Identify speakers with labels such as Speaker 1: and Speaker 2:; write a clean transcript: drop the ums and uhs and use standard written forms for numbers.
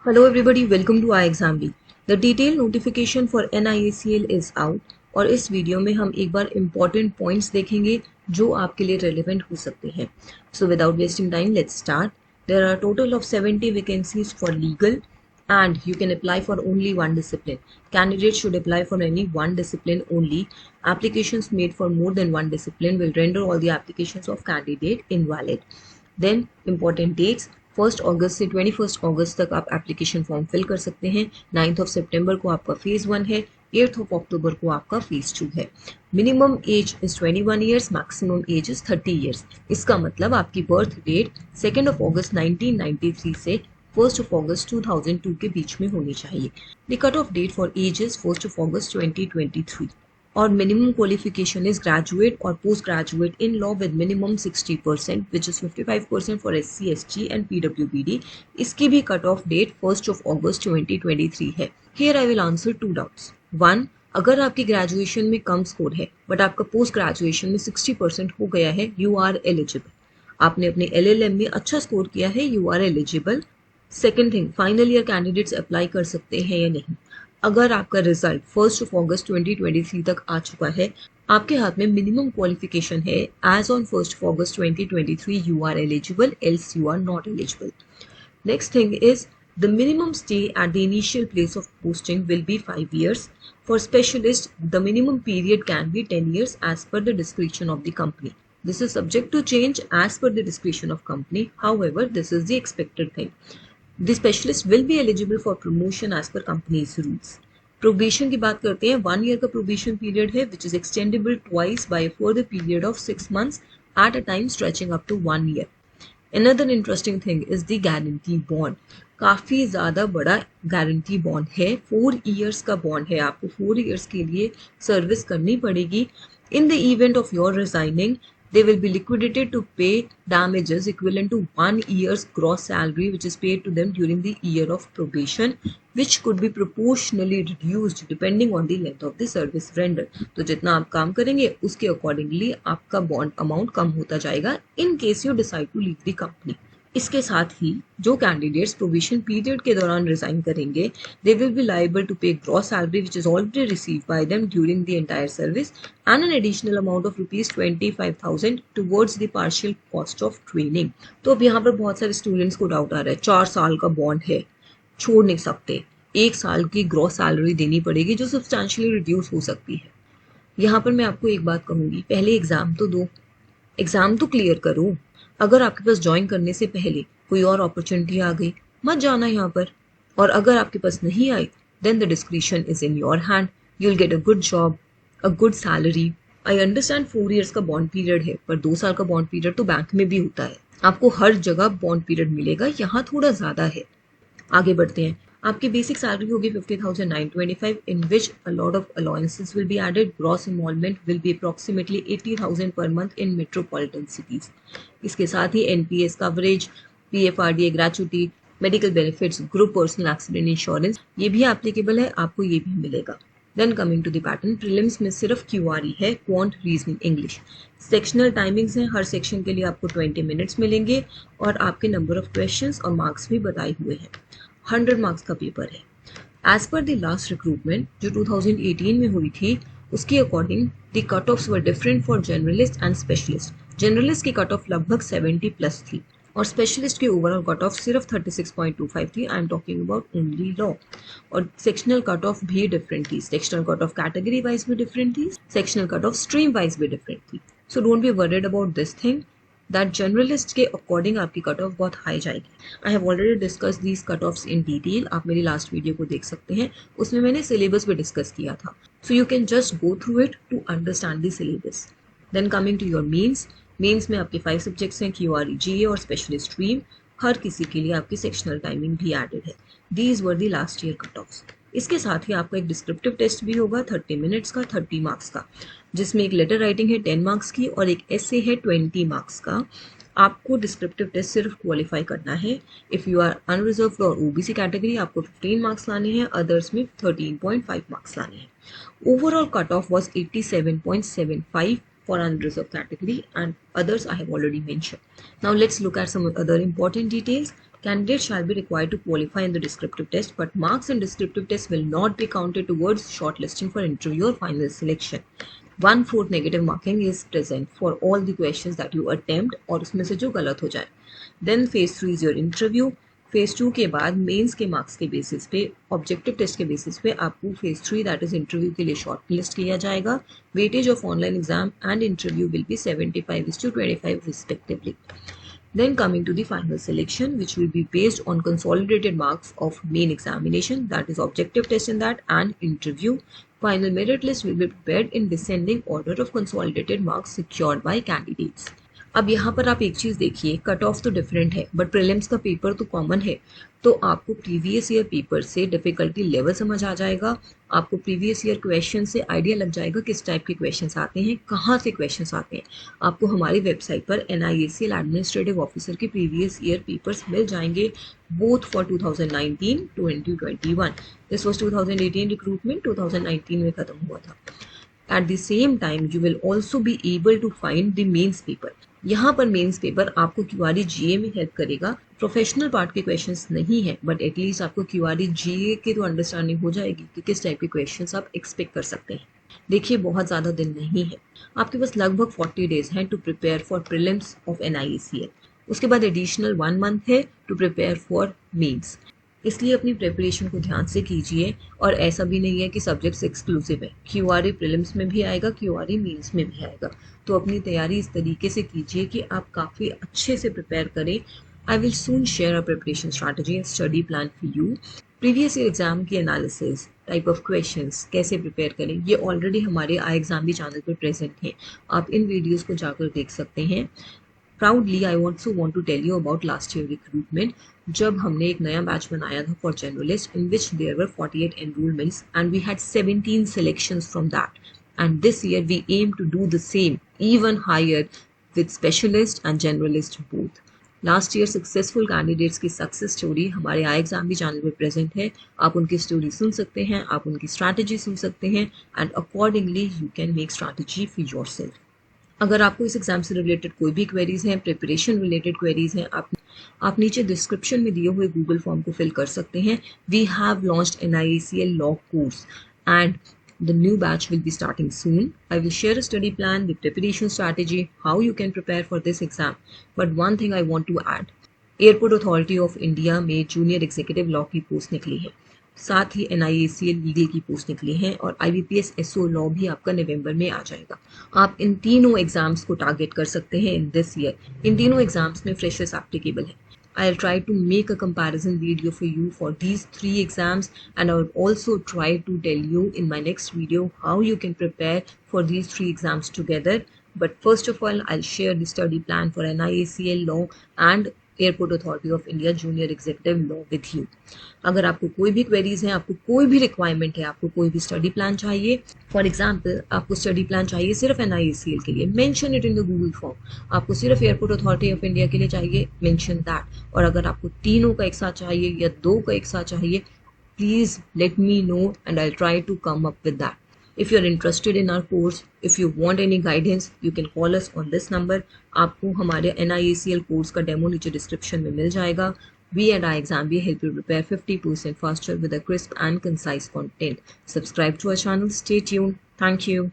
Speaker 1: Hello everybody, welcome to iExamB. The detailed notification for NIACL is out और इस video में हम एक बार important points देखेंगे जो आपके लिए relevant हो सकते हैं. So without wasting time, let's start. There are a total of 70 vacancies for legal and you can apply for only one discipline. Candidates should apply for any one discipline only. Applications made for more than one discipline will render all the applications of candidate invalid. Then important dates. 1 अगस्त से 21 अगस्त तक आप application form fill कर सकते हैं. 9 सितंबर को आपका phase 1 है. 8 अक्टूबर को आपका फेज 2 है. Minimum age is 21 years, maximum age is 30 years. इसका मतलब आपकी बर्थ डेट 2 अगस्त 1993 से 1 अगस्त 2002 के बीच में होनी चाहिए. The cut off date for age is 1 August 2023. और मिनिमम क्वालिफिकेशन इज ग्रेजुएट और post graduate in law with minimum 60% which is 55% for SC, ST and PWBD. इसकी भी कट ऑफ डेट 1 अगस्त 2023 है. Here I will answer 2 doubts. 1, अगर आपकी graduation में कम score है but आपका पोस्ट ग्रेजुएशन में 60% हो गया है, यू आर एलिजिबल. आपने अपने LLM में अच्छा स्कोर किया है, you are eligible. Second thing, final year candidates apply कर सकते हैं या नहीं. अगर आपका रिजल्ट 1 अगस्त 2023 तक आ चुका है, आपके हाथ में मिनिमम क्वालिफिकेशन है, age on 1 August 2023 you are eligible, else you are not eligible. Next thing is the minimum stay at the initial place of posting will be 5 years. For specialist, the minimum period can be 10 years as per the discretion of the company. This is subject to change as per the discretion of company. However, this is the expected thing. The specialist will be eligible for promotion as per company's rules. Probation की बात करते हैं. 1 year का probation period है which is extendable twice by a further period of 6 months at a time stretching up to 1 year. Another interesting thing is the guarantee bond. काफ़ी ज़्यादा बड़ा guarantee bond है. 4 years का बॉन्ड है. आपको 4 years के लिए सर्विस करनी पड़ेगी. In the event of your resigning, they will be liquidated to pay damages equivalent to 1 year's gross salary which is paid to them during the year of probation, which could be proportionally reduced depending on the length of the service rendered. तो जितना आप काम करेंगे उसके accordingly आपका bond amount कम होता जाएगा in case you decide to leave the company. इसके साथ ही जो कैंडिडेट्स प्रोविजन पीरियड के दौरान रिजाइन करेंगे, they will be liable to pay gross salary which is already receive by them during the entire service and an additional amount of ₹25,000 towards the partial cost of training. तो अब यहाँ पर बहुत सारे students को doubt आ रहा है. 4 साल का बॉन्ड है, छोड़ नहीं सकते. 1 साल की ग्रॉस सैलरी देनी पड़ेगी जो सब्सटैंशियली रिड्यूस हो सकती है. यहाँ पर मैं आपको एक बात कहूँगी, पहले एग्जाम तो दो, एग्जाम तो क्लियर करो. अगर आपके पास ज्वाइन करने से पहले कोई और अपॉर्चुनिटी आ गई, मत जाना यहाँ पर. और अगर आपके पास नहीं आई, then the discretion is in your hand. You will get a good job, a good salary. I understand 4 years का बॉन्ड पीरियड है, पर 2 साल का बॉन्ड पीरियड तो बैंक में भी होता है. आपको हर जगह बॉन्ड पीरियड मिलेगा, यहाँ थोड़ा ज्यादा है. आगे बढ़ते हैं. आपकी बेसिक सैलरी होगी 50,925 in which a lot of allowances will be added. Gross enrollment will be approximately 80,000 per month in metropolitan cities. इसके साथ ही NPS coverage, PFRDA gratuity, medical benefits, group personal accident insurance, ये भी applicable है, आपको ये भी मिलेगा. Then coming to the pattern, prelims में सिर्फ QRE है, quant, reasoning, English. Sectional timings हैं, हर सेक्शन के लिए आपको 20 मिनट्स मिलेंगे और आपके नंबर ऑफ क्वेश्चंस और मार्क्स भी बताए हुए हैं. 100 मार्क्स का पेपर है. As per the last recruitment जो 2018 में हुई थी, उसके according the cut offs were different for generalist and specialist. Generalist की कट ऑफ लगभग 70+ थी और स्पेशलिस्ट की ओवरऑल कट ऑफ सिर्फ 36.25 थी. I am talking about only law. और सेक्शनल कट ऑफ भी डिफरेंट थी. Sectional cut off category wise भी डिफरेंट थी, sectional cut off stream wise भी डिफरेंट थी. So don't be worried about this thing that generalist के according आपकी cut off बहुत हाई जाएगी. I have already discuss these cut offs in detail. आप मेरी लास्ट वीडियो को देख सकते हैं, उसमें मैंने सिलेबस भी डिस्कस किया था. So you can just go through it to understand the syllabus. Then coming to your mains. Mains में आपके 5 सब्जेक्ट्स हैं, QRE, GA और स्पेशलिस्ट स्ट्रीम. हर किसी के लिए आपकी सेक्शनल टाइमिंग भी एडेड है. These were the last year cut offs. इसके साथ ही आपका एक डिस्क्रिप्टिव टेस्ट भी होगा 30 मिनट्स का, 30 मार्क्स का, जिसमें एक लेटर राइटिंग है 10 मार्क्स की और एक essay है 20 मार्क्स का. आपको डिस्क्रिप्टिव टेस्ट सिर्फ क्वालिफाई करना है. इफ़ यू आर अनरिजर्व्ड और OBC कैटेगरी, आपको 15 मार्क्स लाने हैं, अदर्स में 13.5 मार्क्स लाने हैं. Overall cut off was 87.75 for unreserved category and others I have already mentioned. Now let's look at some other important details. Candidates shall be required to qualify in the descriptive test, but marks in descriptive test will not be counted towards shortlisting for interview or final selection. 1/4 negative marking is present for all the questions that you attempt और उसमें से जो गलत हो जाए. Then phase 3 is your interview. Phase 2 के बाद mains के मार्क्स के बेसिस पे, ऑब्जेक्टिव टेस्ट के बेसिस पे आपको फेज 3 दैट इज इंटरव्यू के लिए शॉर्ट लिस्ट किया जाएगा. Weightage of online exam and interview will be 75:25 respectively. Then coming to the final selection, which will be based on consolidated marks of main examination, that is objective test in that, and interview. Final merit list will be prepared in descending order of consolidated marks secured by candidates. अब यहाँ पर आप एक चीज़ देखिए, cut off तो different है but prelims का paper तो कॉमन है, तो आपको प्रीवियस ईयर पेपर से डिफिकल्टी लेवल समझ आ जाएगा. आपको प्रीवियस ईयर क्वेश्चन से आइडिया लग जाएगा किस टाइप के क्वेश्चंस आते हैं, कहाँ से क्वेश्चंस आते हैं. आपको हमारी वेबसाइट पर NIACL एडमिनिस्ट्रेटिव ऑफिसर के प्रीवियस ईयर पेपर्स मिल जाएंगे, both for 2019-2021. This was 2018 recruitment, 2019 में खत्म हुआ था. At the same time, you will also be able to find the mains paper. यहाँ पर मेंस पेपर आपको QRE GA में हेल्प करेगा. प्रोफेशनल पार्ट के क्वेश्चंस नहीं है बट एटलीस्ट आपको QRE GA की तो अंडरस्टैंडिंग हो जाएगी कि किस टाइप के क्वेश्चंस आप एक्सपेक्ट कर सकते हैं. देखिए बहुत ज़्यादा दिन नहीं है, आपके पास लगभग 40 डेज हैं to prepare for prelims of NIACL. उसके बाद एडिशनल 1 मंथ है टू प्रिपेयर फॉर मेंस. इसलिए अपनी प्रिपरेशन को ध्यान से कीजिए. और ऐसा भी नहीं है कि सब्जेक्ट्स एक्सक्लूसिव है, QRE प्रीलिम्स में भी आएगा, QRE मेंस में भी आएगा. तो अपनी तैयारी इस तरीके से कीजिए कि आप काफ़ी अच्छे से प्रिपेयर करें. I will soon share a preparation strategy and study plan for you. Previous year exam की एनालिसिस, टाइप ऑफ क्वेश्चंस, कैसे प्रिपेयर करें, ये ऑलरेडी हमारे iExam चैनल पर प्रेजेंट हैं. आप इन वीडियोज़ को जाकर देख सकते हैं. Proudly, I also want to tell you about last year recruitment. जब हमने एक नया बैच बनाया था for generalist in which there were 48 enrollments and we had 17 selections from that. And this year we aim to do the same, even higher with specialist and generalist both. Last year successful candidates की success story हमारे iExam channel पर present है. आप उनकी story सुन सकते हैं, आप उनकी स्ट्रैटेजी सुन सकते हैं and accordingly you can make strategy for yourself. अगर आपको इस एग्जाम से रिलेटेड कोई भी क्वेरीज हैं, प्रिपरेशन रिलेटेड क्वेरीज हैं, आप नीचे डिस्क्रिप्शन में दिए हुए गूगल फॉर्म को फिल कर सकते हैं. We have launched NIACL law course and the new batch will be starting soon. I will share a study plan, the preparation strategy, how you can prepare for this exam. But one thing I want to add, airport authority of India में junior executive law की post निकली है, साथ ही NIACL legal की post निकली है और IBPS SO law भी आपका नवंबर में आ जाएगा. आप इन तीनों एग्जाम्स को टारगेट कर सकते हैं इन दिस ईयर. इन तीनों एग्जाम्स में फ्रेशर्स एप्लीकेबल है. I'll try to make a comparison video for you for these 3 exams and I will also try to tell you in my next video how you can prepare for these 3 exams together. But first of all, I'll share the study plan for NIACL law and airport authority of India junior executive law with you. अगर आपको कोई भी queries हैं, आपको कोई भी requirement है, आपको कोई भी स्टडी प्लान चाहिए, फॉर एग्जांपल आपको स्टडी प्लान चाहिए सिर्फ NIACL के लिए, mention it in the Google form. आपको सिर्फ एयरपोर्ट अथॉरिटी ऑफ इंडिया के लिए चाहिए, मेंशन दैट. और अगर आपको तीनों का एक साथ चाहिए या 2 का एक साथ चाहिए, please let me know and I try to come up with that. If you're interested in our course, if you want any guidance, you can call us on this number. आपको हमारे NIACL कोर्स का demo नीचे description में मिल जाएगा. We at iExam help you prepare 50% faster with a crisp and concise content. Subscribe to our channel. Stay tuned. Thank you.